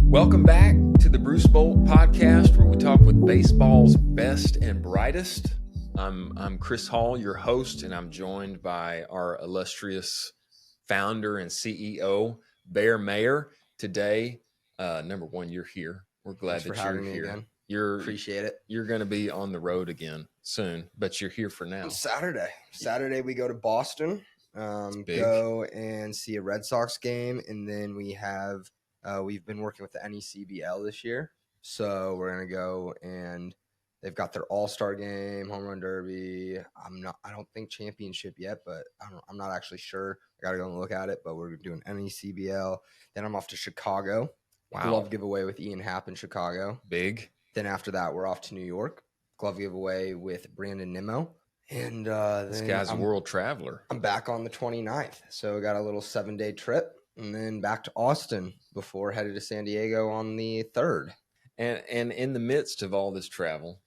Welcome back to the Bruce Bolt podcast, where we talk with baseball's best and brightest. I'm Chris Hall, your host, and I'm joined by our illustrious founder and CEO, Bear Mayer. Today, number one, you're here. We're glad that you're here. Again. Appreciate it. You're going to be on the road again soon, but you're here for now. Saturday we go to Boston, go and see a Red Sox game, and then we have we've been working with the NECBL this year, so we're gonna go and they've got their All-Star game, Home Run Derby. I don't think championship yet, but I'm not actually sure. I gotta go and look at it, but we're doing NECBL. Then I'm off to Chicago. Wow. Glove giveaway with Ian Happ in Chicago. Big. Then after that, we're off to New York. Glove giveaway with Brandon Nimmo. And this guy's a world traveler. I'm back on the 29th. So we got a little 7-day trip, and then back to Austin before headed to San Diego on the 3rd. And in the midst of all this travel,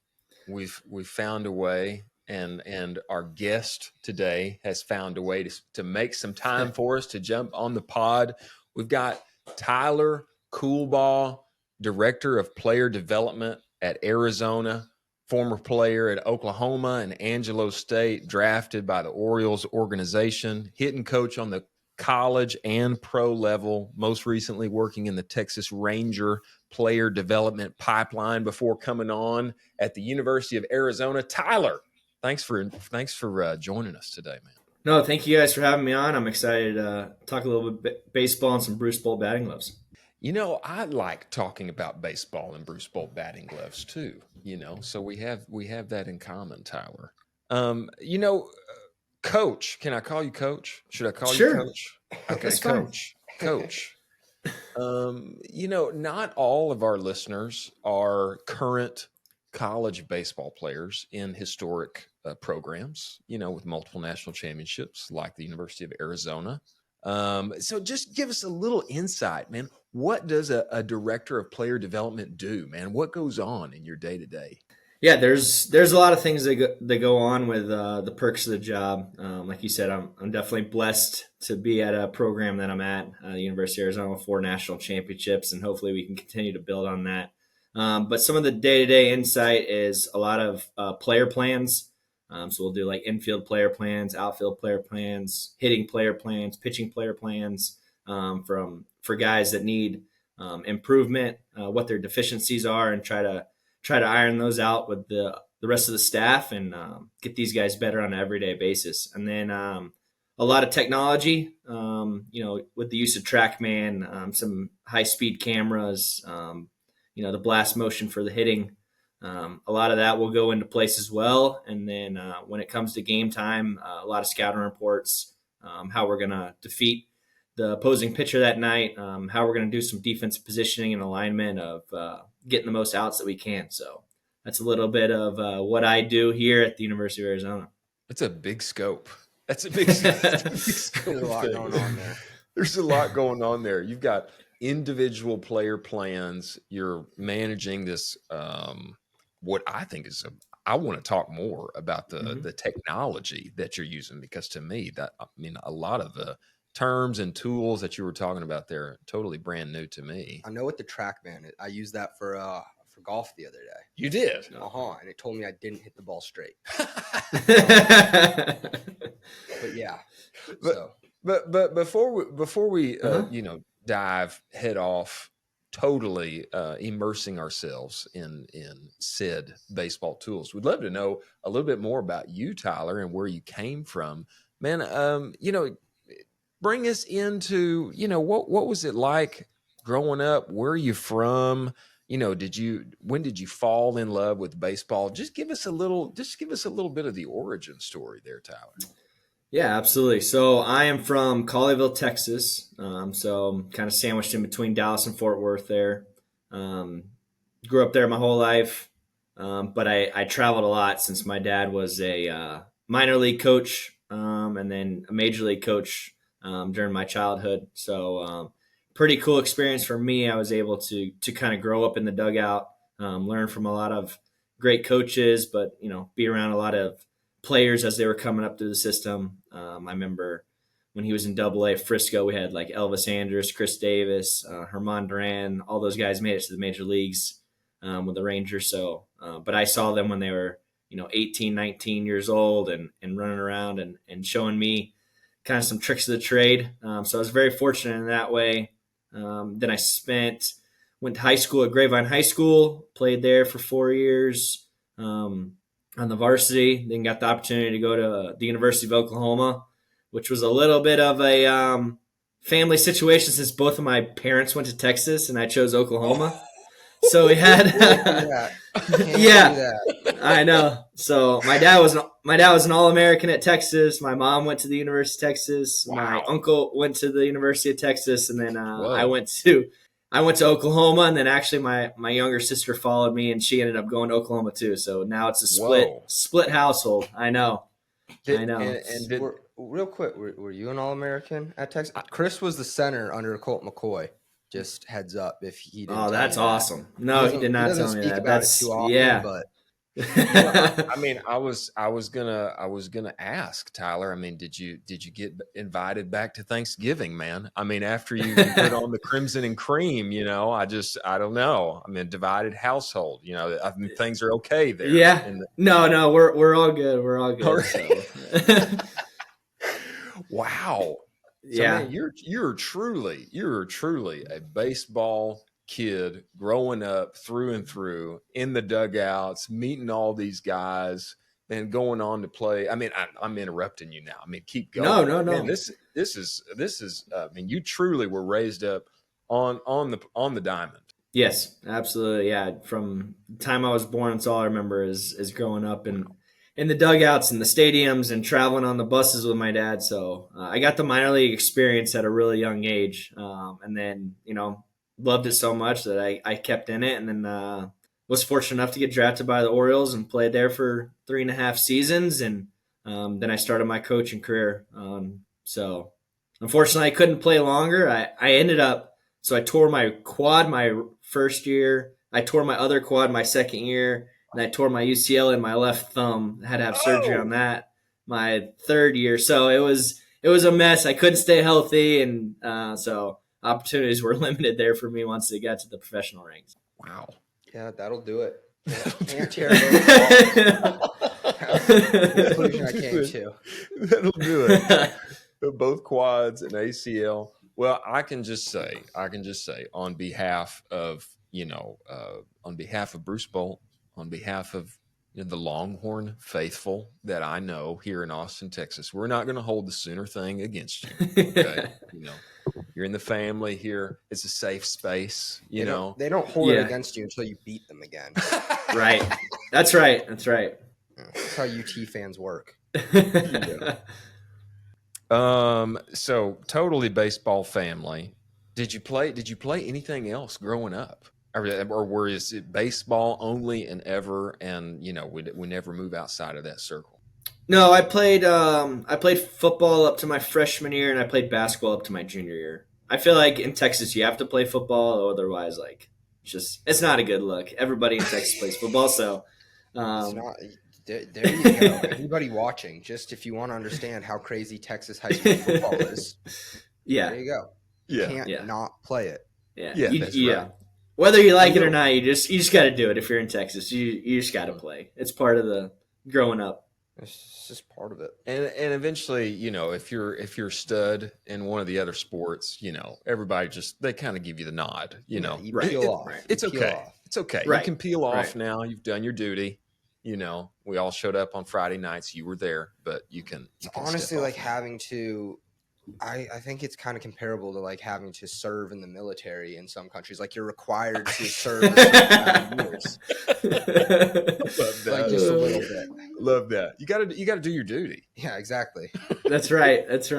we've found a way, and our guest today has found a way to make some time for us to jump on the pod. We've got Tyler Coolbaugh, Director of Player Development at Arizona, former player at Oklahoma and Angelo State, drafted by the Orioles organization, hitting coach on the college and pro level, most recently working in the Texas Ranger player development pipeline before coming on at the University of Arizona. Tyler, thanks for joining us today, man. No, thank you guys for having me on. I'm excited to talk a little bit baseball and some Bruce Bolt batting gloves. You know, I like talking about baseball and Bruce Bolt batting gloves too, so we have that in common, Tyler. Coach, can I call you Coach? Should I call you Coach? Okay, That's Coach. Fine. Coach. Not all of our listeners are current college baseball players in historic programs, with multiple national championships like the University of Arizona. So just give us a little insight, man. What does a director of player development do, man? What goes on in your day-to-day? Yeah, there's a lot of things that go on with the perks of the job. Like you said, I'm definitely blessed to be at a program that I'm at, the University of Arizona, with 4 national championships, and hopefully we can continue to build on that. But some of the day-to-day insight is a lot of player plans. So we'll do like infield player plans, outfield player plans, hitting player plans, pitching player plans for guys that need improvement, what their deficiencies are, and try to iron those out with the rest of the staff and get these guys better on an everyday basis. And then a lot of technology, with the use of TrackMan, some high-speed cameras, the blast motion for the hitting. A lot of that will go into place as well. And then when it comes to game time, a lot of scouting reports, how we're going to defeat the opposing pitcher that night, how we're going to do some defensive positioning and alignment of getting the most outs that we can. So that's a little bit of what I do here at the University of Arizona. That's a big scope. That's a big scope. There's a lot going on there. There's a lot going on there. You've got individual player plans. You're managing this, what I think is I want to talk more about the technology that you're using, because to me, a lot of the terms and tools that you were talking about there are totally brand new to me. I know what the TrackMan is. I used that for golf the other day. You did? And it told me I didn't hit the ball straight. But yeah. But before we dive head off, totally immersing ourselves in said baseball tools, we'd love to know a little bit more about you, Tyler, and where you came from, man. Bring us into, what was it like growing up? Where are you from? When did you fall in love with baseball? Just give us a little bit of the origin story there, Tyler. Yeah, absolutely. So I am from Colleyville, Texas. So I'm kind of sandwiched in between Dallas and Fort Worth there. Grew up there my whole life. But I traveled a lot since my dad was a minor league coach and then a major league coach during my childhood. So pretty cool experience for me. I was able to kind of grow up in the dugout, learn from a lot of great coaches, but, be around a lot of players as they were coming up through the system. I remember when he was in AA Frisco, we had like Elvis Andrus, Chris Davis, Herman Duran, all those guys made it to the major leagues with the Rangers. So, but I saw them when they were, 18, 19 years old and running around and showing me kind of some tricks of the trade. So I was very fortunate in that way. Then I went to high school at Grapevine High School, played there for 4 years on the varsity, then got the opportunity to go to the University of Oklahoma, which was a little bit of a family situation since both of my parents went to Texas and I chose Oklahoma. So we had, yeah, I know. So my dad was an All-American at Texas. My mom went to the University of Texas. Wow. My uncle went to the University of Texas, and then I went to Oklahoma. And then actually my younger sister followed me, and she ended up going to Oklahoma too. So now it's a split household. I know. Real quick, were you an All-American at Texas? Chris was the center under Colt McCoy. Just heads up if he didn't. Oh, that's awesome. No, he did not tell me that. That's too often, but I mean, I was gonna ask Tyler. I mean, did you get invited back to Thanksgiving, man? I mean, after you put on the crimson and cream, I don't know. I mean, divided household. I mean, things are okay there. Yeah. No, we're all good. We're all good. So. Wow. So, yeah, man, you're truly a baseball kid growing up through and through in the dugouts, meeting all these guys, and going on to play. I mean, I'm interrupting you now. I mean, keep going. No. Man, this is. I mean, you truly were raised up on the diamond. Yes, absolutely. Yeah, from the time I was born, it's all I remember is growing up in the dugouts and the stadiums and traveling on the buses with my dad. So I got the minor league experience at a really young age. And then, loved it so much that I kept in it. And then was fortunate enough to get drafted by the Orioles and played there for 3.5 seasons. And then I started my coaching career. So unfortunately, I couldn't play longer. I ended up, so I tore my quad my first year. I tore my other quad my second year. And I tore my UCL in my left thumb. I had to have surgery on that my third year. So it was a mess. I couldn't stay healthy, and so opportunities were limited there for me once they got to the professional ranks. Wow. Yeah, that'll do it. Conclusion I came to. That'll do it. Both quads and ACL. Well, I can just say on behalf of Bruce Bolt, on behalf of the Longhorn faithful that I know here in Austin, Texas, we're not going to hold the Sooner thing against you. Okay, you're in the family here. It's a safe space. They don't hold it against you until you beat them again. Right. That's right. That's how UT fans work. So totally baseball family. Did you play anything else growing up? Or was it baseball only and ever, and we never move outside of that circle? No, I played football up to my freshman year, and I played basketball up to my junior year. I feel like in Texas you have to play football, otherwise it's not a good look. Everybody in Texas plays football, so it's not. There you go. Anybody watching, just if you want to understand how crazy Texas high school football is, there you go. You can't not play it. Right. Whether you like it or not, you just got to do it. If you're in Texas, you just got to play. It's part of the growing up. It's just part of it. And eventually, if you're stud in one of the other sports, everybody they kind of give you the nod. You peel off. It's okay. Off. It's okay. Right. You can peel off now. You've done your duty. We all showed up on Friday nights. You were there, but you can honestly like having to. I think it's kind of comparable to like having to serve in the military in some countries. Like you're required to serve a certain amount of years. Love that. Like just a little bit. Love that. You got to do your duty. Yeah, exactly. That's right. That's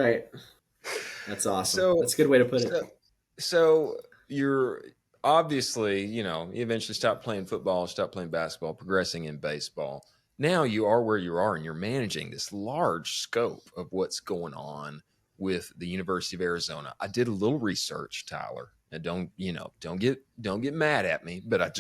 awesome. That's a good way to put it. So you're obviously, you eventually stopped playing football, stopped playing basketball, progressing in baseball. Now you are where you are, and you're managing this large scope of what's going on with the University of Arizona. I did a little research, Tyler, and don't get mad at me, but I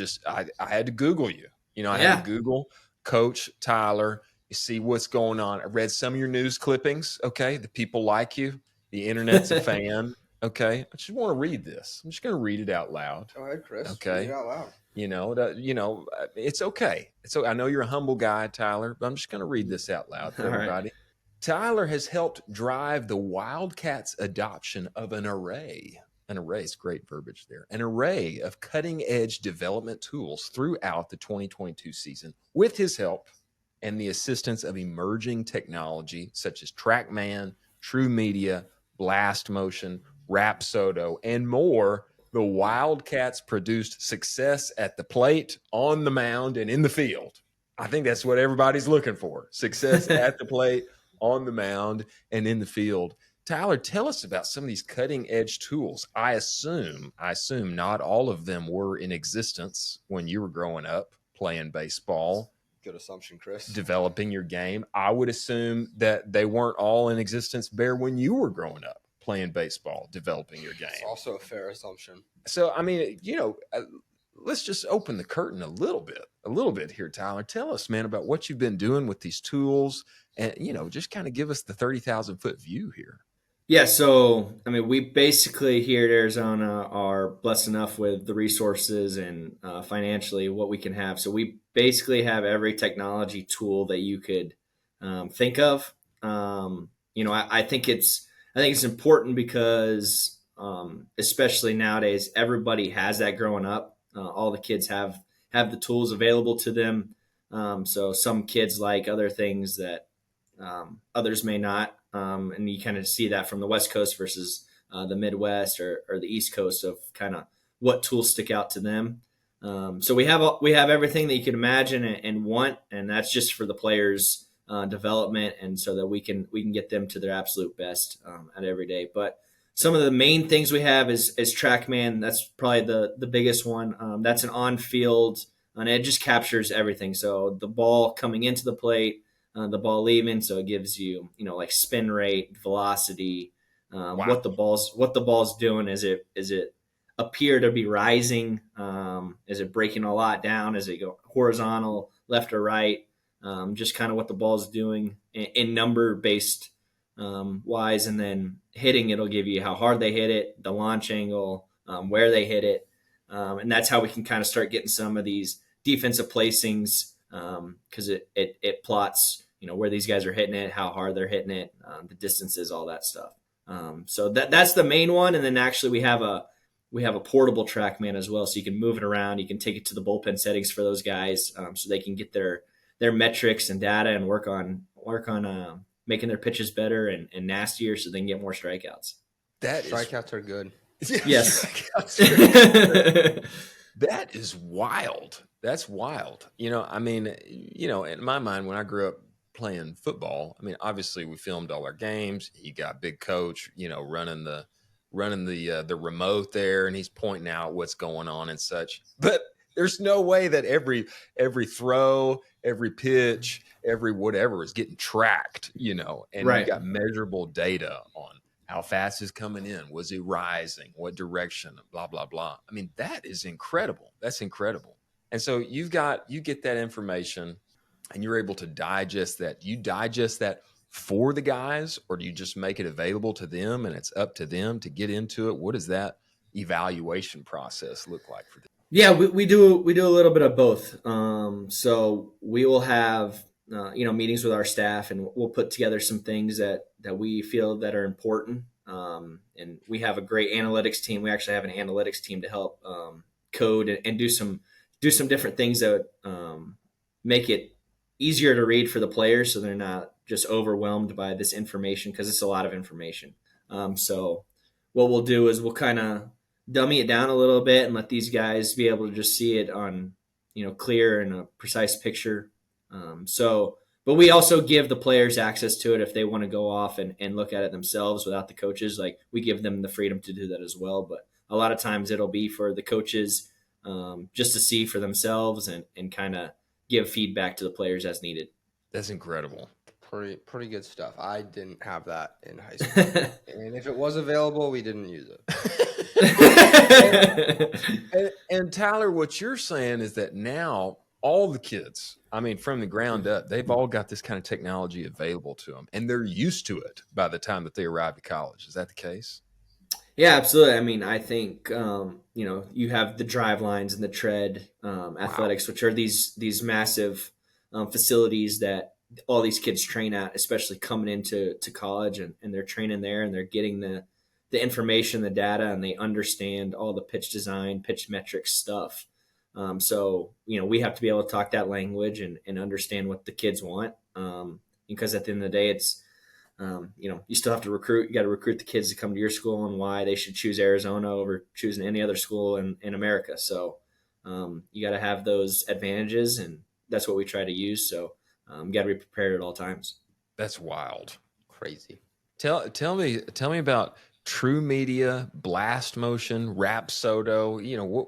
had to Google you. I had to Google Coach Tyler. You see what's going on. I read some of your news clippings. Okay, the people like you. The internet's a fan. Okay, I just want to read this. I'm just going to read it out loud. Go ahead, Chris. Okay, read it out loud. It's okay. So I know you're a humble guy, Tyler, but I'm just going to read this out loud for everybody. Right. Tyler has helped drive the Wildcats' adoption of an array. An array is great verbiage there. An array of cutting-edge development tools throughout the 2022 season with his help and the assistance of emerging technology such as TrackMan, True Media, Blast Motion, Rapsodo, and more. The Wildcats produced success at the plate, on the mound, and in the field. I think that's what everybody's looking for. Success at the plate, on the mound, and in the field. Tyler, tell us about some of these cutting edge tools. I assume not all of them were in existence when you were growing up playing baseball. Good assumption, Chris. Developing your game. I would assume that they weren't all in existence, Bear, when you were growing up playing baseball, developing your game. It's also a fair assumption. So, I mean, let's just open the curtain a little bit here, Tyler. Tell us, man, about what you've been doing with these tools and, just kind of give us the 30,000-foot view here. Yeah, so, I mean, we basically here at Arizona are blessed enough with the resources and financially what we can have. So we basically have every technology tool that you could think of. I think it's important because especially nowadays, everybody has that growing up. All the kids have the tools available to them. So some kids like other things that others may not. And you kind of see that from the West Coast versus the Midwest or the East Coast of kind of what tools stick out to them. So we have everything that you can imagine and want, and that's just for the players' development, and so that we can get them to their absolute best at every day. But some of the main things we have is TrackMan. That's probably the biggest one. That's an on-field, and it just captures everything. So the ball coming into the plate, the ball leaving, so it gives you, like spin rate, velocity, what the ball's doing. Is it appear to be rising? Is it breaking a lot down? Is it go horizontal, left or right? Just kind of what the ball's doing in number based wise, and then hitting, it'll give you how hard they hit it, the launch angle, where they hit it, and that's how we can kind of start getting some of these defensive placings. Because it plots, where these guys are hitting it, how hard they're hitting it, the distances, all that stuff. So that's the main one. And then actually we have a portable TrackMan as well, so you can move it around. You can take it to the bullpen settings for those guys, so they can get their metrics and data and work on making their pitches better and nastier, so they can get more strikeouts. Strikeouts are good. Yes. That is wild. That's wild. In my mind, when I grew up playing football, obviously we filmed all our games. You got big coach, running the remote there, and he's pointing out what's going on and such. But there's no way that every throw, every pitch, every whatever is getting tracked, and right. You got measurable data on how fast is coming in, was he rising, what direction, blah, blah, blah. That is incredible. That's incredible. And so you get that information and you're able to digest that. You digest that for the guys, or do you just make it available to them and it's up to them to get into it? What does that evaluation process look like for them? Yeah, we do a little bit of both. So we will have meetings with our staff, and we'll put together some things that we feel that are important. And we have a great analytics team. We actually have an analytics team to help code and do some different things that make it easier to read for the players, so they're not just overwhelmed by this information, because it's a lot of information. So what we'll do is we'll kind of dummy it down a little bit and let these guys be able to just see it on, clear and a precise picture. But we also give the players access to it if they want to go off and look at it themselves without the coaches. Like, we give them the freedom to do that as well. But a lot of times it'll be for the coaches just to see for themselves and kind of give feedback to the players as needed. That's incredible. Pretty good stuff. I didn't have that in high school. And if it was available, we didn't use it. and Tyler, what you're saying is that now all the kids, I mean, from the ground up, they've all got this kind of technology available to them, and they're used to it by the time that they arrive at college. Is that the case? Yeah, absolutely. I mean, I think you have the drive lines and the tread athletics, which are these massive facilities that all these kids train at, especially coming into college, and they're training there, and they're getting the information, the data, and they understand all the pitch design, pitch metrics stuff. So we have to be able to talk that language and understand what the kids want, because at the end of the day, it's you still have to recruit. You got to recruit the kids to come to your school and why they should choose Arizona over choosing any other school in America. So you got to have those advantages, and that's what we try to use. So you got to be prepared at all times. That's wild. Crazy. Tell me about True Media, Blast Motion, Rapsodo.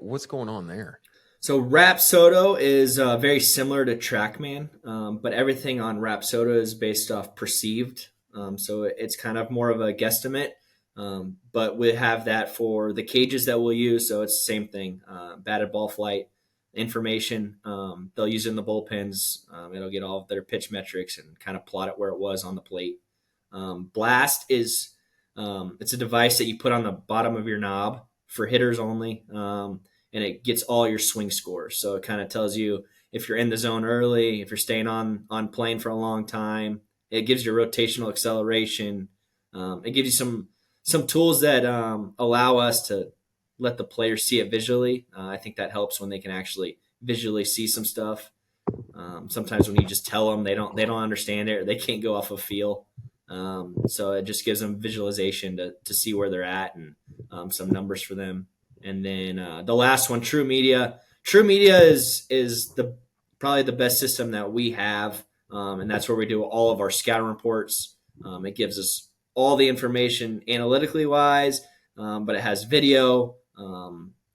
What's going on there? So Rapsodo is very similar to TrackMan, but everything on Rapsodo is based off perceived. So it's kind of more of a guesstimate, but we have that for the cages that we'll use. So it's the same thing, batted ball flight information. They'll use it in the bullpens. It'll get all of their pitch metrics and kind of plot it where it was on the plate. Blast is it's a device that you put on the bottom of your knob for hitters only, and it gets all your swing scores. So it kind of tells you if you're in the zone early, if you're staying on plane for a long time. It gives you rotational acceleration. It gives you some tools that allow us to let the players see it visually. I think that helps when they can actually visually see some stuff. Sometimes when you just tell them, they don't understand it, or they can't go off of feel. So it just gives them visualization to see where they're at, and some numbers for them. And then the last one, True Media. True Media is probably the best system that we have. And that's where we do all of our scouting reports. It gives us all the information analytically wise, but it has video,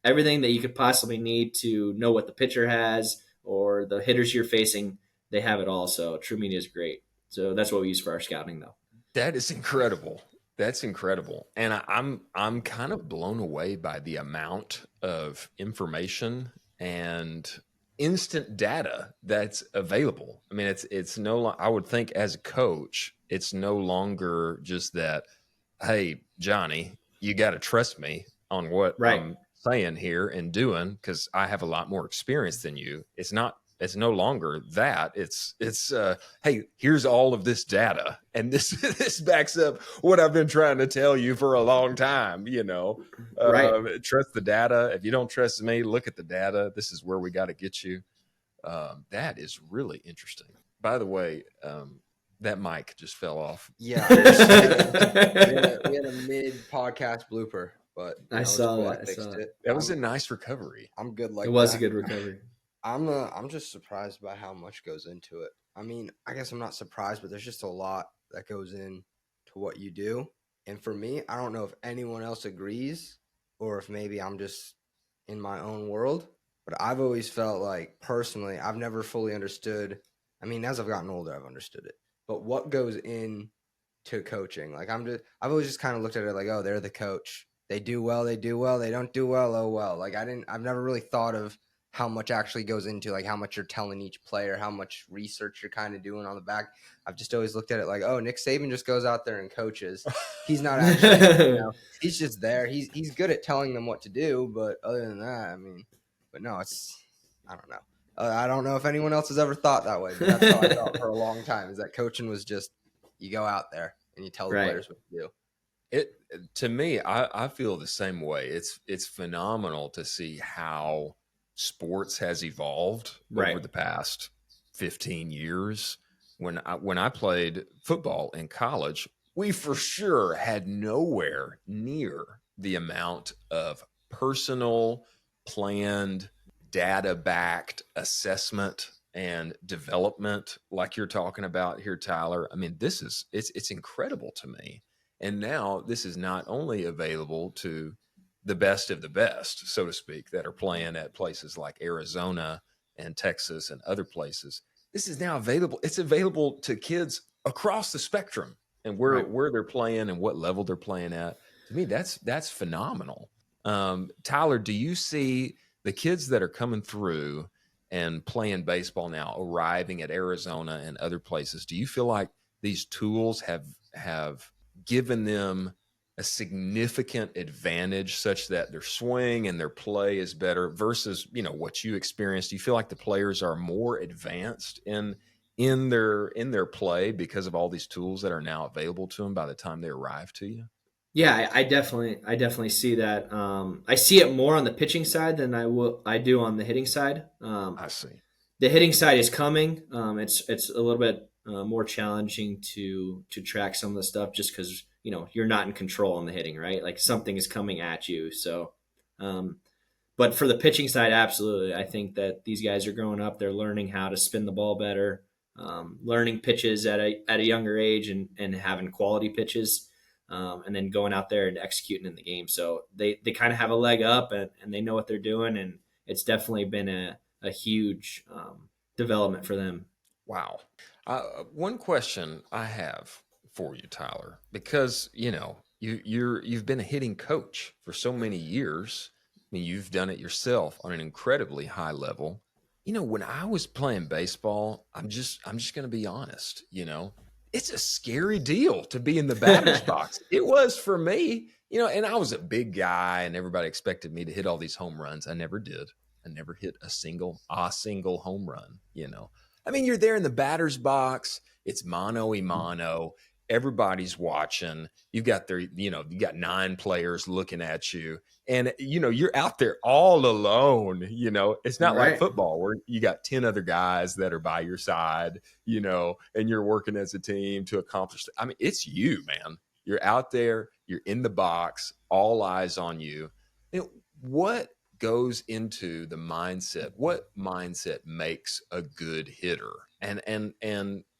everything that you could possibly need to know what the pitcher has or the hitters you're facing. They have it all. So True Media is great. So that's what we use for our scouting, though. That is incredible. That's incredible. And I'm kind of blown away by the amount of information and instant data that's available. I mean, it's I would think as a coach, it's no longer just that, hey, Johnny, you got to trust me on what I'm saying here and doing, because I have a lot more experience than you. It's no longer that. It's hey, here's all of this data, and this backs up what I've been trying to tell you for a long time. Trust the data. If you don't trust me, look at the data. This is where we got to get you. That is really interesting. By the way, that mic just fell off. Yeah, we had a mid-podcast blooper, but I saw that. That was a nice recovery. I'm good like that. It was a good recovery. I'm just surprised by how much goes into it. I mean, I guess I'm not surprised, but there's just a lot that goes in to what you do. And for me, I don't know if anyone else agrees or if maybe I'm just in my own world, but I've always felt like personally, I've never fully understood. I mean, as I've gotten older, I've understood it. But what goes in to coaching? Like I've always just kind of looked at it like, oh, they're the coach. They do well, they do well. They don't do well, oh well. Like I've never really thought of how much actually goes into like how much you're telling each player, how much research you're kind of doing on the back. I've just always looked at it like, oh, Nick Saban just goes out there and coaches. He's not actually, he's just there. He's good at telling them what to do, but other than that, I mean, but no, I don't know. I don't know if anyone else has ever thought that way, but that's how I thought for a long time, is that coaching was just you go out there and you tell the players what to do. To me, I feel the same way. It's phenomenal to see how sports has evolved over the past 15 years. When I played football in college, we for sure had nowhere near the amount of personal, planned, data-backed assessment and development like you're talking about here, Tyler. I mean, it's incredible to me. And now this is not only available to the best of the best, so to speak, that are playing at places like Arizona and Texas and other places. This is now available. It's available to kids across the spectrum and where they're playing and what level they're playing at. To me, that's phenomenal. Tyler, do you see the kids that are coming through and playing baseball now, arriving at Arizona and other places, do you feel like these tools have given them a significant advantage such that their swing and their play is better versus, what you experienced? Do you feel like the players are more advanced in their play because of all these tools that are now available to them by the time they arrive to you? Yeah, I definitely see that. I see it more on the pitching side than I do on the hitting side. I see. The hitting side is coming. It's a little bit more challenging to track some of the stuff just because you're not in control on the hitting, right? Like something is coming at you. So, but for the pitching side, absolutely, I think that these guys are growing up. They're learning how to spin the ball better, learning pitches at a younger age, and having quality pitches. And then going out there and executing in the game. So they kind of have a leg up and they know what they're doing. And it's definitely been a huge development for them. Wow. One question I have for you, Tyler, because, you've been a hitting coach for so many years. I mean, you've done it yourself on an incredibly high level. When I was playing baseball, I'm just going to be honest, it's a scary deal to be in the batter's box. It was for me, and I was a big guy and everybody expected me to hit all these home runs. I never did. I never hit a single home run, I mean, you're there in the batter's box. It's mano a mano. Everybody's watching. You got 9 players looking at you, and you're out there all alone. It's not like football where you got 10 other guys that are by your side, and you're working as a team to accomplish. I mean, it's you, man. You're out there. You're in the box. All eyes on you. What goes into the mindset? What mindset makes a good hitter? And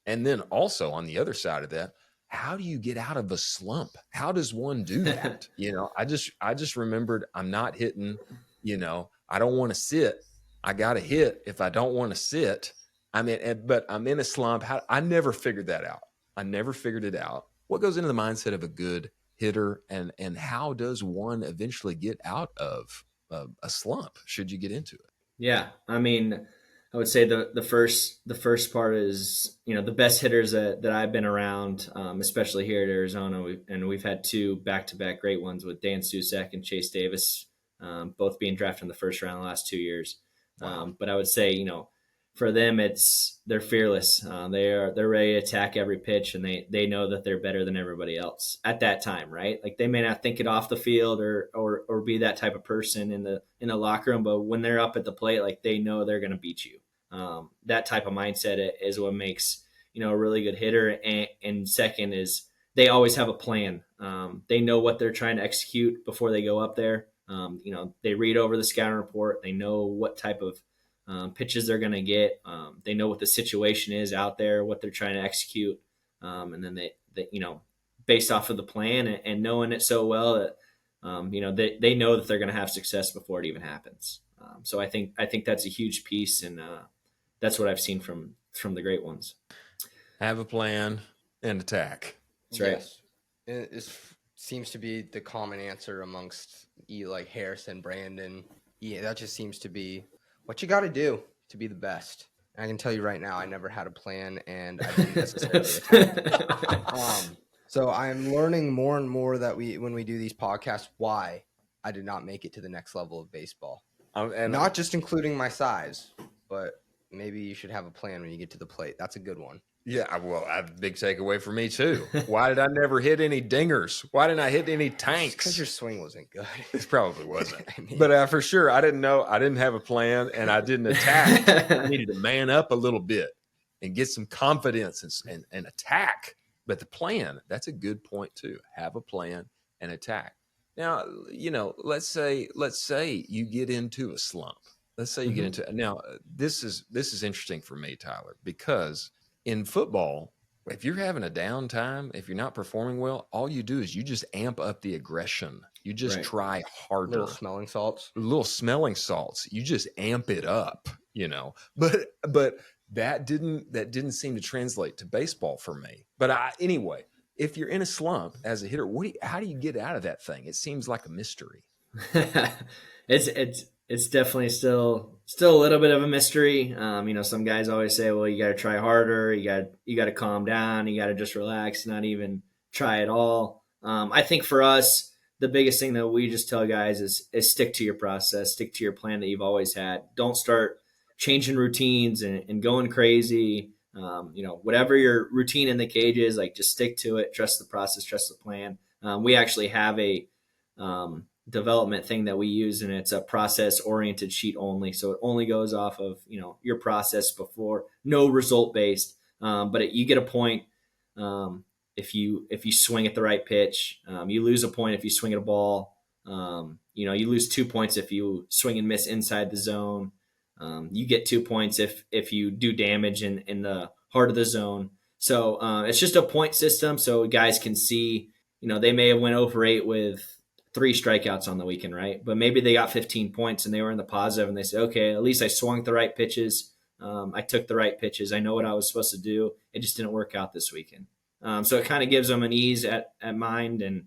then also on the other side of that, how do you get out of a slump? How does one do that? I just remembered I'm not hitting, I don't want to sit. I got to hit if I don't want to sit. I mean, but I'm in a slump. I never figured that out. I never figured it out. What goes into the mindset of a good hitter, and how does one eventually get out of a slump should you get into it? Yeah. I mean, I would say the first part is, the best hitters that I've been around, especially here at Arizona. We've had 2 back-to-back great ones with Dan Susak and Chase Davis, both being drafted in the first round the last 2 years. Wow. But I would say, for them, they're fearless. They're ready to attack every pitch, and they know that they're better than everybody else at that time, right? Like they may not think it off the field or be that type of person in the locker room, but when they're up at the plate, like they know they're going to beat you. That type of mindset is what makes a really good hitter. And second is they always have a plan. They know what they're trying to execute before they go up there. They read over the scouting report. They know what type of pitches they're going to get. They know what the situation is out there, what they're trying to execute. And then they based off of the plan and knowing it so well that, they know that they're going to have success before it even happens. So I think that's a huge piece. And that's what I've seen from the great ones. Have a plan and attack. That's right. Yes. It seems to be the common answer amongst like Harrison, Brandon. Yeah, that just seems to be what you got to do to be the best. And I can tell you right now, I never had a plan, and I didn't necessarily attack. So I'm learning more and more that when we do these podcasts, why I did not make it to the next level of baseball. And not just including my size, but maybe you should have a plan when you get to the plate. That's a good one. Yeah, well, a big takeaway for me too. Why did I never hit any dingers? Why didn't I hit any tanks? Because your swing wasn't good. It probably wasn't. But for sure, I didn't know. I didn't have a plan, and I didn't attack. I needed to man up a little bit and get some confidence and attack. But the plan, that's a good point too. Have a plan and attack. Now, let's say you get into a slump. Let's say you get into now. This is interesting for me, Tyler, because in football, if you're having a down time, if you're not performing well, all you do is you just amp up the aggression. You just try harder. Little smelling salts. You just amp it up, But that didn't seem to translate to baseball for me. But anyway, if you're in a slump as a hitter, how do you get out of that thing? It seems like a mystery. It's it's definitely still a little bit of a mystery. Some guys always say, well, you got to try harder. You got to calm down. You got to just relax, not even try at all. I think for us, the biggest thing that we just tell guys is stick to your process, stick to your plan that you've always had. Don't start changing routines and going crazy. Whatever your routine in the cage is, like just stick to it, trust the process, trust the plan. We actually have a development thing that we use, and it's a process oriented sheet only. So it only goes off of, your process before, no result based. But you get a point if you swing at the right pitch. You lose a point if you swing at a ball. You lose 2 points if you swing and miss inside the zone. You get 2 points if you do damage in the heart of the zone. So it's just a point system, so guys can see. They may have went 0 for 8 with 3 strikeouts on the weekend, right? But maybe they got 15 points and they were in the positive, and they say, okay, at least I swung the right pitches. I took the right pitches. I know what I was supposed to do. It just didn't work out this weekend. So it kind of gives them an ease at mind, and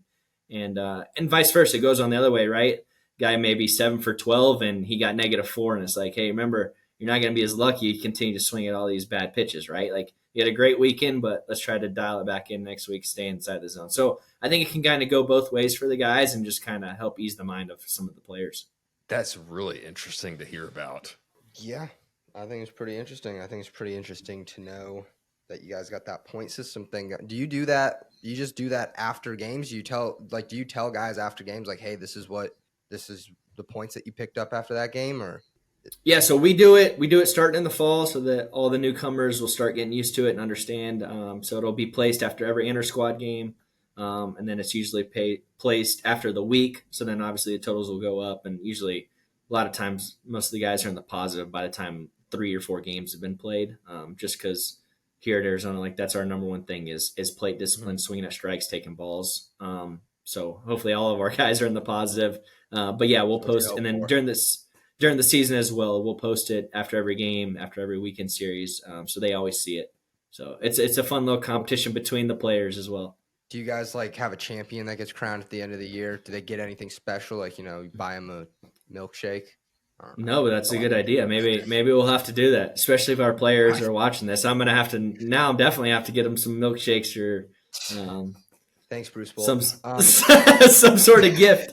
vice versa. It goes on the other way, right? Guy may be 7 for 12 and he got -4, and it's like, hey, remember, you're not going to be as lucky. You continue to swing at all these bad pitches, right? Like, you had a great weekend, but let's try to dial it back in next week, stay inside the zone. So I think it can kind of go both ways for the guys and just kind of help ease the mind of some of the players. That's really interesting to hear about. Yeah, I think it's pretty interesting. I think it's pretty interesting to know that you guys got that point system thing. Do you do that? You just do that after games? Do you tell guys after games, like, hey, this is the points that you picked up after that game? Or yeah, so we do it starting in the fall so that all the newcomers will start getting used to it and understand. So it'll be placed after every inter-squad game, and then it's usually placed after the week. So then obviously the totals will go up, and usually a lot of times most of the guys are in the positive by the time 3 or 4 games have been played, just because here at Arizona, like, that's our number one thing is plate discipline, swinging at strikes, taking balls. So hopefully all of our guys are in the positive. But yeah, we'll post, and then during the season as well, we'll post it after every game, after every weekend series, so they always see it. So it's a fun little competition between the players as well. Do you guys have a champion that gets crowned at the end of the year? Do they get anything special, like, you buy them a milkshake? No, but that's a good idea. Maybe we'll have to do that, especially if our players are watching this. I'm definitely have to get them some milkshakes or thanks, Bruce Bolt. Some sort of gift.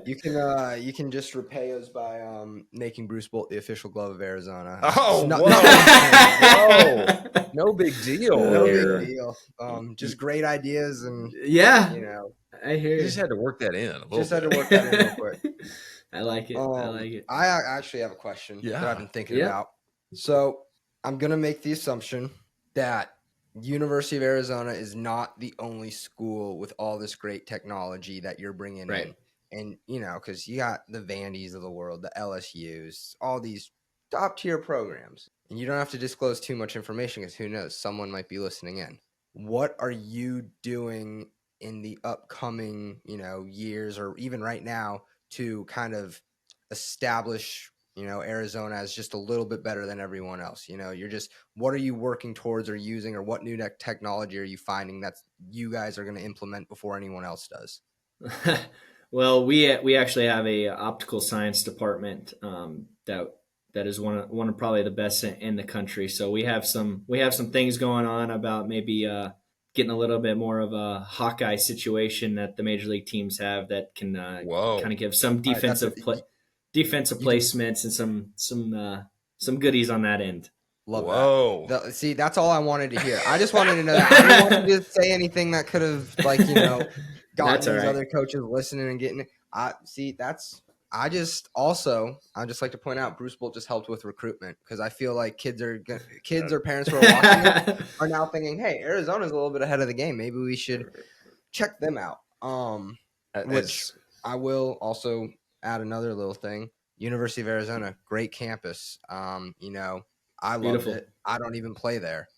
You can just repay us by making Bruce Bolt the official glove of Arizona. Oh, whoa. No big deal. No big deal. Just great ideas, and yeah, I hear you. Just had to work that in. Had to work that in real quick. I like it. I like it. I actually have a question that I've been thinking about. So I'm gonna make the assumption that University of Arizona is not the only school with all this great technology that you're bringing in. And, because you got the Vandy's of the world, the LSUs, all these top tier programs. And you don't have to disclose too much information because who knows, someone might be listening in. What are you doing in the upcoming, years, or even right now, to kind of establish Arizona as just a little bit better than everyone else? What are you working towards or using, or what new technology are you finding that you guys are going to implement before anyone else does? Well, we actually have a optical science department that is one of probably the best in the country. So we have some things going on about maybe getting a little bit more of a Hawkeye situation that the major league teams have that can kind of give some defensive placements and some goodies on that end. Love that. See, that's all I wanted to hear. I just wanted to know that. I didn't want you to say anything that could have, gotten these other coaches listening and getting it. I just like to point out, Bruce Bolt just helped with recruitment, because I feel like kids or parents who are watching it are now thinking, hey, Arizona's a little bit ahead of the game. Maybe we should check them out. Which I will also add another little thing. University of Arizona, great campus. I loved it. I don't even play there.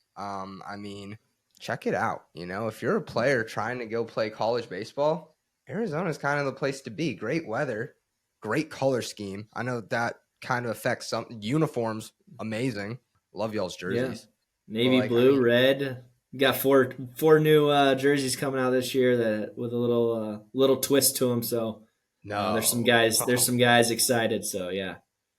Check it out. If you're a player trying to go play college baseball, Arizona is kind of the place to be. Great weather, great color scheme. I know that kind of affects some uniforms. Amazing. Love y'all's jerseys. Yeah. Navy blue, red. You got four new jerseys coming out this year that with a little twist to them. So No, There's some guys excited. So yeah.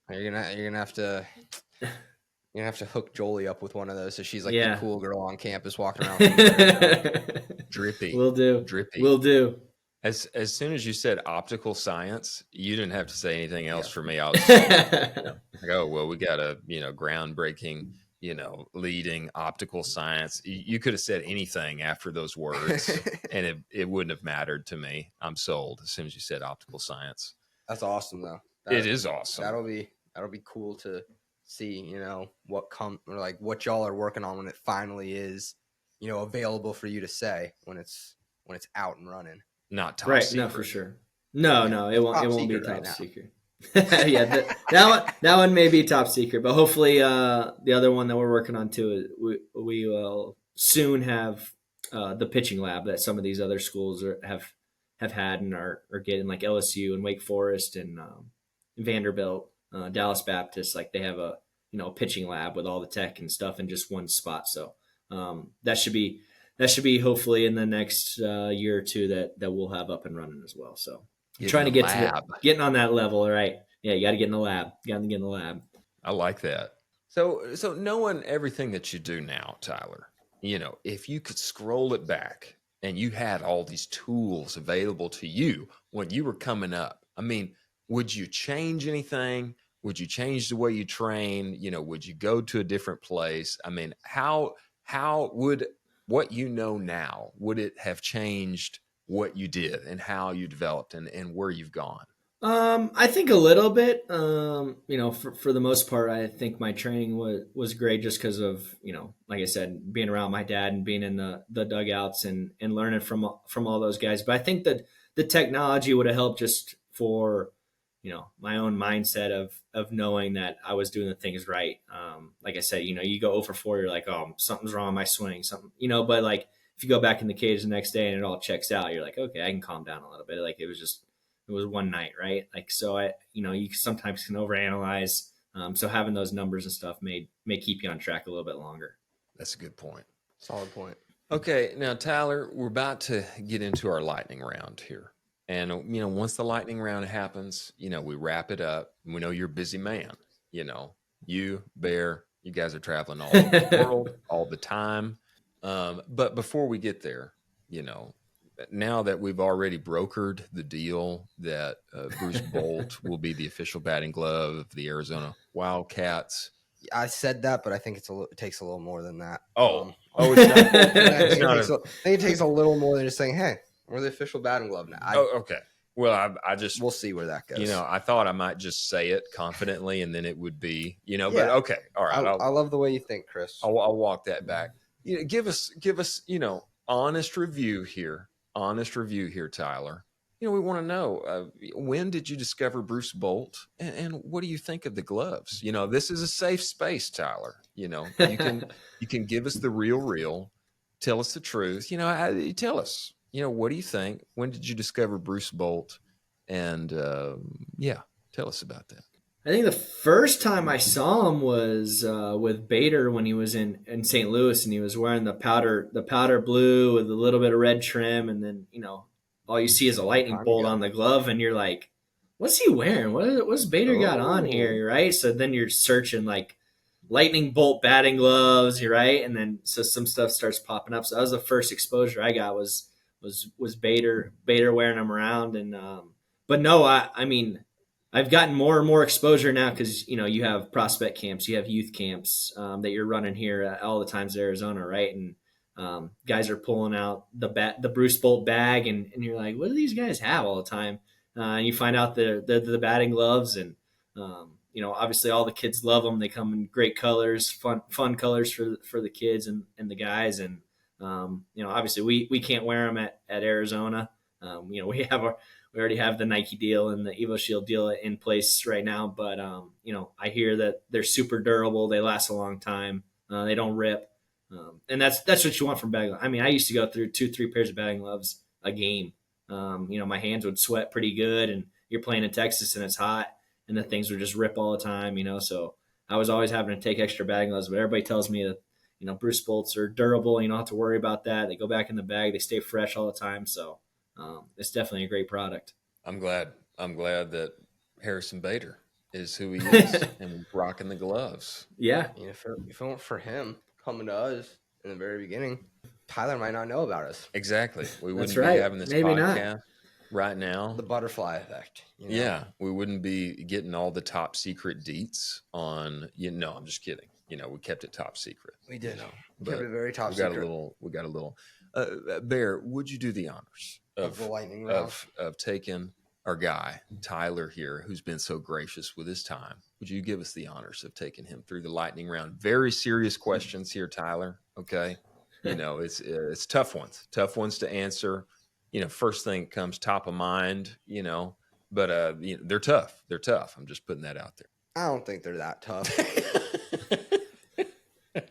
You're gonna have to hook Jolie up with one of those, so she's like Yeah. the cool girl on campus walking around with the Drippy. Will do. Drippy. Will do. As soon as you said optical science, you didn't have to say anything else for me. I was like, oh, well, we got a, groundbreaking, leading optical science. You could have said anything after those words and it wouldn't have mattered to me. I'm sold as soon as you said optical science. That's awesome though. It is awesome. That'll be cool to see, what y'all are working on when it finally is, available for you to say when it's out and running. Not top secret. No, for sure. No, it won't be top secret. Yeah, that one may be top secret, but hopefully the other one that we're working on too, we will soon have the pitching lab that some of these other schools have had and are getting, like LSU and Wake Forest and Vanderbilt, Dallas Baptist. Like they have a pitching lab with all the tech and stuff in just one spot. So that should be hopefully in the next year or two that we'll have up and running as well. So trying to get getting on that level, right? Yeah, you got to get in the lab. I like that. So knowing everything that you do now, Tyler, if you could scroll it back and you had all these tools available to you when you were coming up, I mean, would you change anything? Would you change the way you train? Would you go to a different place? I mean, how would what you know now, would it have changed what you did and how you developed and where you've gone? I think a little bit. For the most part, I think my training was great just because of, like I said, being around my dad and being in the dugouts and learning from all those guys. But I think that the technology would have helped just for, my own mindset of knowing that I was doing the things right. Like I said, you go 0 for 4, you're like, oh, something's wrong with my swing, something, but like if you go back in the cage the next day and it all checks out, you're like, okay, I can calm down a little bit. Like it was one night, right? Like, so you sometimes can overanalyze. So having those numbers and stuff may keep you on track a little bit longer. That's a good point. Solid point. Okay. Now, Tyler, we're about to get into our lightning round here. And, once the lightning round happens, we wrap it up. We know you're a busy man. You, Bear, you guys are traveling all over the world all the time. But before we get there, now that we've already brokered the deal that Bruce Bolt will be the official batting glove of the Arizona Wildcats. I said that, but I think it takes a little more than that. It's not. I think it takes a little more than just saying, "Hey, we're the official batting glove now." Okay. Well, we'll see where that goes. I thought I might just say it confidently, and then it would be, But okay, all right. I love the way you think, Chris. I'll walk that back. Give us, honest review here, Tyler. We want to know, when did you discover Bruce Bolt, and what do you think of the gloves? This is a safe space, Tyler. You can give us the real, tell us the truth. Tell us. What do you think? When did you discover Bruce Bolt? And tell us about that. I think the first time I saw him was with Bader when he was in St. Louis, and he was wearing the powder blue with a little bit of red trim, and then all you see is a lightning bolt on the glove, and you're like, "What's he wearing? What's Bader got on here?" Right? So then you're searching like lightning bolt batting gloves, right? And then so some stuff starts popping up. So that was the first exposure I got was Bader wearing them around, and but no, I mean, I've gotten more and more exposure now because you have prospect camps, you have youth camps that you're running here at all the times in Arizona, right? And guys are pulling out the Bruce Bolt bag, and you're like, what do these guys have all the time? And you find out they're the batting gloves, and obviously all the kids love them. They come in great colors, fun colors for the kids and the guys, and obviously we can't wear them at Arizona. We already have the Nike deal and the Evo Shield deal in place right now, but I hear that they're super durable. They last a long time. They don't rip. And that's what you want from batting gloves. I mean, I used to go through 2-3 pairs of batting gloves a game. My hands would sweat pretty good, and you're playing in Texas and it's hot, and the things would just rip all the time, so I was always having to take extra batting gloves. But everybody tells me that, Bruce Bolts are durable. You don't have to worry about that. They go back in the bag. They stay fresh all the time. So it's definitely a great product. I'm glad I'm glad that Harrison Bader is who he is and rocking the gloves. Yeah. If it weren't for him coming to us in the very beginning, Tyler might not know about us. Exactly. We That's wouldn't right. be having this Maybe podcast not. right now. The butterfly effect. Yeah, we wouldn't be getting all the top secret deets on. I'm just kidding. We kept it top secret. We did. But kept it very top we got secret. We got a little. Bear, would you do the honors Of the lightning round? of taking our guy Tyler here, who's been so gracious with his time? Would you give us the honors of taking him through the lightning round? Very serious questions here, Tyler. Okay, it's tough ones to answer. First thing that comes top of mind. But they're tough. They're tough. I'm just putting that out there. I don't think they're that tough.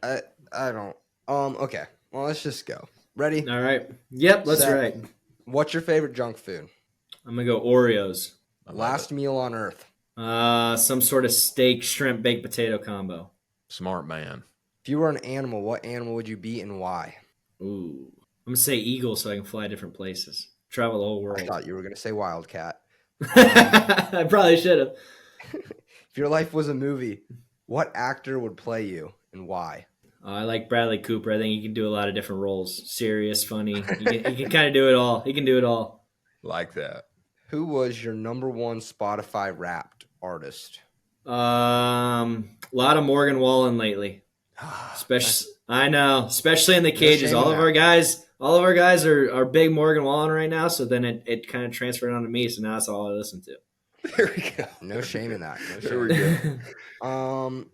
I don't. Okay. Well, let's just go. Ready? All right. Yep, let's Set. right. What's your favorite junk food? I'm going to go Oreos. Last meal on earth. Some sort of steak, shrimp, baked potato combo. Smart man. If you were an animal, what animal would you be and why? Ooh. I'm going to say eagle so I can fly different places. Travel the whole world. I thought you were going to say wildcat. I probably should have. If your life was a movie, what actor would play you and why? I like Bradley Cooper. I think he can do a lot of different roles. Serious, funny. He can kind of do it all. He can do it all. Like that. Who was your number one Spotify Wrapped artist? A lot of Morgan Wallen lately. I know, especially in the cages. All of our guys are big Morgan Wallen right now. So then it kind of transferred onto me. So now that's all I listen to. There we go. No shame in that. No There shame. we go.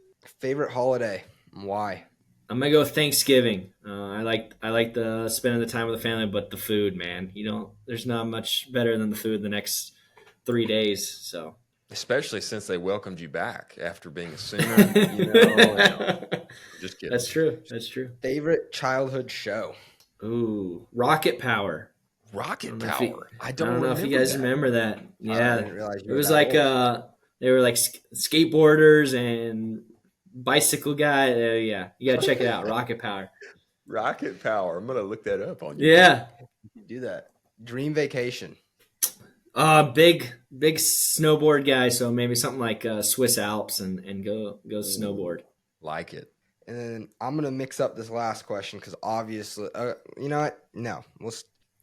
Favorite holiday and why? I'm gonna go Thanksgiving. I like the spending the time with the family, but the food, man. There's not much better than the food the next 3 days. So Especially since they welcomed you back after being a Sooner. Just kidding. That's true. That's true. Favorite childhood show? Ooh, Rocket Power. Rocket I Power. I I don't don't know if you guys remember that. I Yeah, didn't realize you it were was that like old. they were like skateboarders and bicycle guy. Yeah, you gotta check it out. Rocket Power. Rocket Power. I'm gonna look that up on you. Yeah. Do that. Dream vacation. Big snowboard guy. So maybe something like Swiss Alps and go snowboard. Like it. And then I'm gonna mix up this last question because obviously, you know what? No.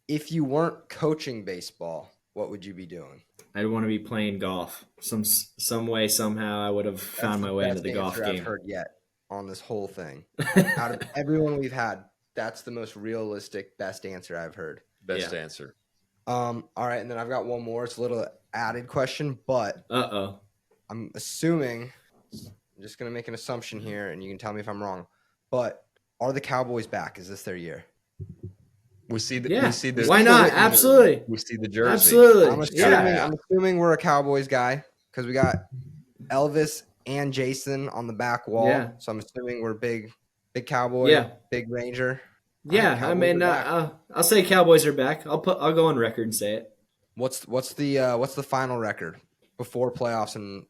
If you weren't coaching baseball, what would you be doing? I'd want to be playing golf. Some way, somehow, I would have found my way into the golf I've game. heard yet on this whole thing. Out of everyone we've had, that's the most realistic, best answer I've heard. Best answer. All right, and then I've got one more. It's a little added question, but I'm assuming. I'm just gonna make an assumption here, and you can tell me if I'm wrong. But are the Cowboys back? Is this their year? We see the. Yeah. We see the. Why not? Absolutely. We see the jersey. Absolutely. I'm assuming we're a Cowboys guy because we got Elvis and Jason on the back wall. Yeah. So I'm assuming we're big Cowboy, Yeah. big Ranger. Yeah, Cowboys I mean, are back. I'll say Cowboys are back. I'll go on record and say it. What's the final record before playoffs? And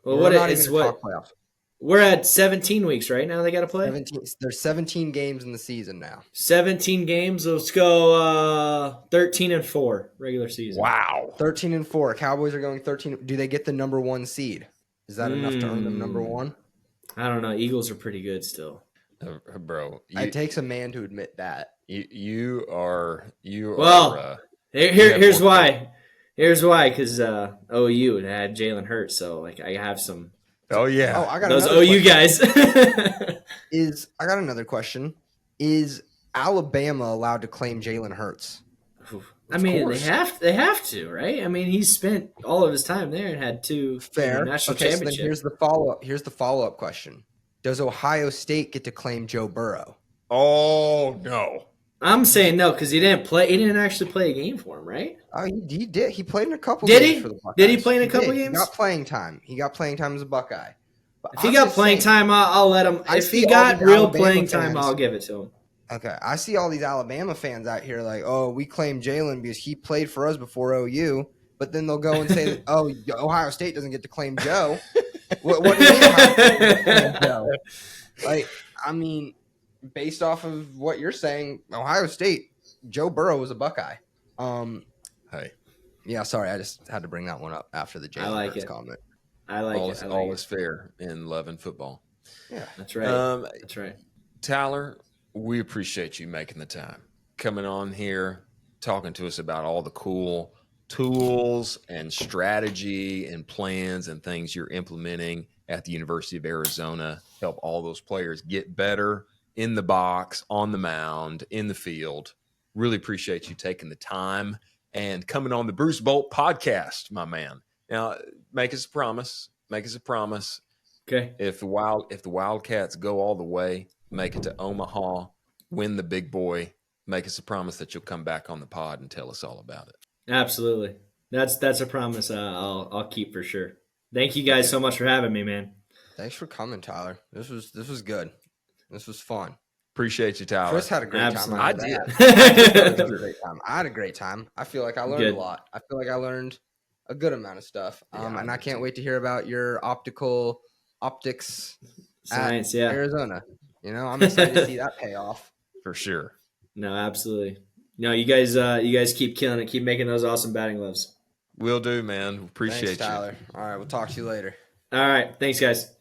Well, we're not even gonna talk playoffs. We're at 17 weeks, right? Now they got to play 17. There's 17 games in the season now. 17 games. Let's go 13-4 regular season. Wow. 13-4. Cowboys are going 13. Do they get the number one seed? Is that enough to earn them number one? I don't know. Eagles are pretty good still. Bro, It takes a man to admit that. you are. Well, here's why. Here's why, because OU had Jalen Hurts, so like I have some. Oh yeah. Oh, I got Those another OU question. guys. I got another question. Is Alabama allowed to claim Jalen Hurts? I mean, course. they have to, right? I mean, he's spent all of his time there and had two Fair. national Okay, so then championships. here's the follow-up question. Does Ohio State get to claim Joe Burrow? Oh no. I'm saying no because he didn't play. He didn't actually play a game for him, right? Oh, he did. He played in a couple Did games he? for the Buckeyes. Did he play in a couple did. games? He got playing time. He got playing time as a Buckeye. But If he I'm got just playing saying- time, I'll let him. I If see he all got these real Alabama playing time, fans. I'll give it to him. Okay, I see all these Alabama fans out here like, oh, we claim Jalen because he played for us before OU, but then they'll go and say, that, oh, Ohio State doesn't get to claim Joe. What do you mean Ohio State doesn't claim Joe? Like, I mean, based off of what you're saying, Ohio State, Joe Burrow was a Buckeye. Hey. Yeah, sorry, I just had to bring that one up after the Jalen like Hurts it. comment. I like all it. is, I like all it. is fair in love and football. Yeah. That's right. That's right. Tyler, we appreciate you making the time, coming on here, talking to us about all the cool tools and strategy and plans and things you're implementing at the University of Arizona. Help all those players get better in the box, on the mound, in the field. Really appreciate you taking the time and coming on the Bruce Bolt podcast, my man. Now, make us a promise. Make us a promise. Okay. If the Wildcats go all the way, make it to Omaha, win the big boy, make us a promise that you'll come back on the pod and tell us all about it. Absolutely. That's a promise I'll keep for sure. Thank you guys so much for having me, man. Thanks for coming, Tyler. This was good. This was fun. Appreciate you, Tyler. Chris had a great time. I did. I had a great time. I feel like I learned a lot. I feel like I learned a good amount of stuff. And I can't wait to hear about your optics science, at Arizona. You know, I'm excited to see that pay off. For sure. No, absolutely. No, you guys keep killing it. Keep making those awesome batting gloves. Will do, man. Appreciate Thanks, Tyler. All right, we'll talk to you later. All right. Thanks, guys.